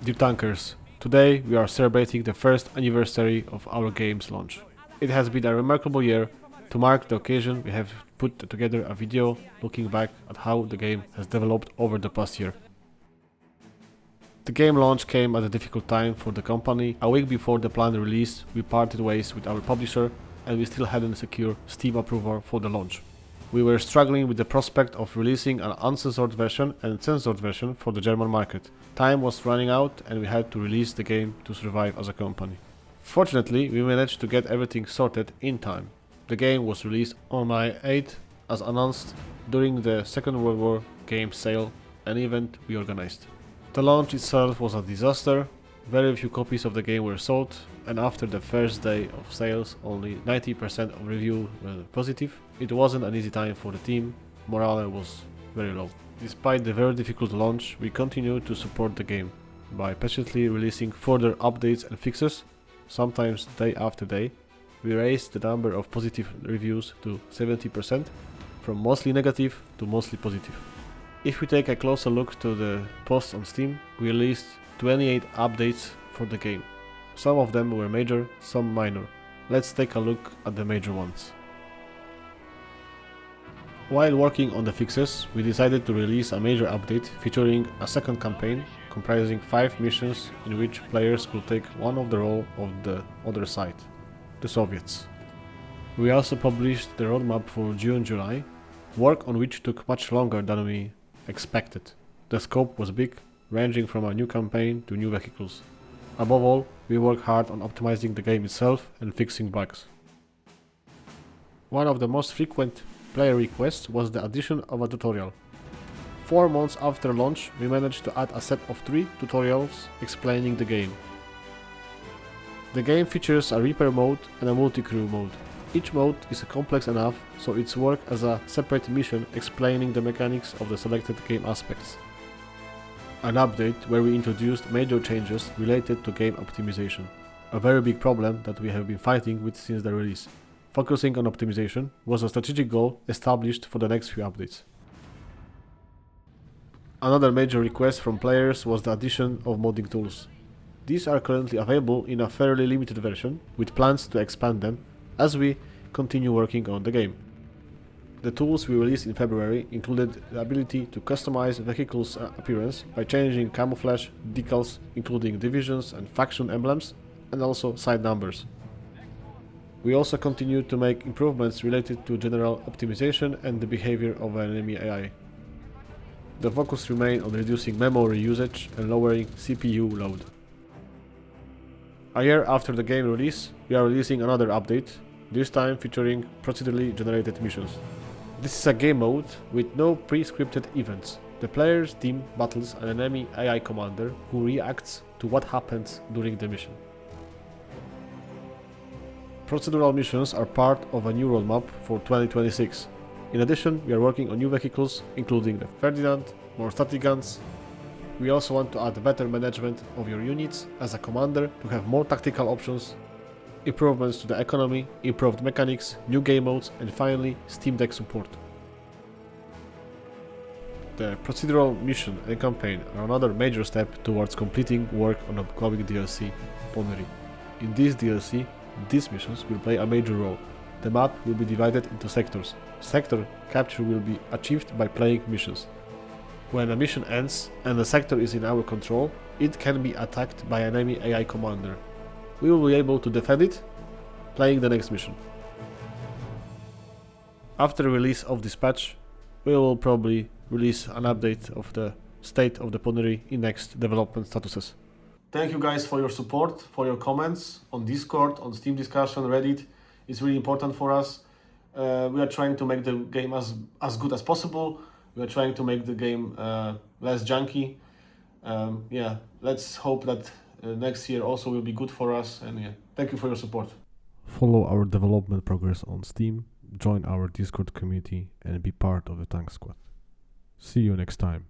Dear Tankers, today we are celebrating the first anniversary of our game's launch. It has been a remarkable year. To mark the occasion, we have put together a video looking back at how the game has developed over the past year. The game launch came at a difficult time for the company. A week before the planned release, we parted ways with our publisher and we still hadn't secured Steam approval for the launch. We were struggling with the prospect of releasing an uncensored version and censored version for the German market. Time was running out and we had to release the game to survive as a company. Fortunately, we managed to get everything sorted in time. The game was released on May 8th as announced during the Second World War game sale, an event we organized. The launch itself was a disaster. Very few copies of the game were sold, and after the first day of sales, only 90% of reviews were positive. It wasn't an easy time for the team. Morale was very low. Despite the very difficult launch, we continued to support the game by patiently releasing further updates and fixes, sometimes day after day. We raised the number of positive reviews to 70%, from mostly negative to mostly positive. If we take a closer look to the posts on Steam, we released 28 updates for the game. Some of them were major, some minor. Let's take a look at the major ones. While working on the fixes, we decided to release a major update featuring a second campaign comprising 5 missions in which players could take one of the role of the other side, the Soviets. We also published the roadmap for June-July, work on which took much longer than we expected. The scope was big, ranging from a new campaign to new vehicles. Above all, we worked hard on optimizing the game itself and fixing bugs. One of the most frequent player requests was the addition of a tutorial. 4 months after launch, we managed to add a set of 3 tutorials explaining the game. The game features a repair mode and a multi-crew mode. Each mode is complex enough, so it's work as a separate mission explaining the mechanics of the selected game aspects. An update where we introduced major changes related to game optimization, a very big problem that we have been fighting with since the release. Focusing on optimization was a strategic goal established for the next few updates. Another major request from players was the addition of modding tools. These are currently available in a fairly limited version, with plans to expand them as we continue working on the game. The tools we released in February included the ability to customize vehicles' appearance by changing camouflage, decals, including divisions and faction emblems, and also side numbers. We also continued to make improvements related to general optimization and the behavior of enemy AI. The focus remained on reducing memory usage and lowering CPU load. A year after the game release, we are releasing another update, this time featuring procedurally generated missions. This is a game mode with no pre-scripted events. The player's team battles an enemy AI commander who reacts to what happens during the mission. Procedural missions are part of a new roadmap for 2026. In addition, we are working on new vehicles, including the Ferdinand, more static guns. We also want to add better management of your units as a commander to have more tactical options, improvements to the economy, improved mechanics, new game modes, and finally Steam Deck support. The procedural mission and campaign are another major step towards completing work on upcoming DLC, Ponyri. In this DLC, these missions will play a major role. The map will be divided into sectors. Sector capture will be achieved by playing missions. When a mission ends and the sector is in our control, it can be attacked by an enemy AI commander. We will be able to defend it, playing the next mission. After release of this patch, we will probably release an update of the state of the Ponyri in next development statuses. Thank you guys for your support, for your comments on Discord, on Steam discussion, Reddit. It's really important for us. We are trying to make the game as good as possible. We are trying to make the game less junky. Let's hope that next year also will be good for us. And thank you for your support. Follow our development progress on Steam, join our Discord community, and be part of the Tank Squad. See you next time.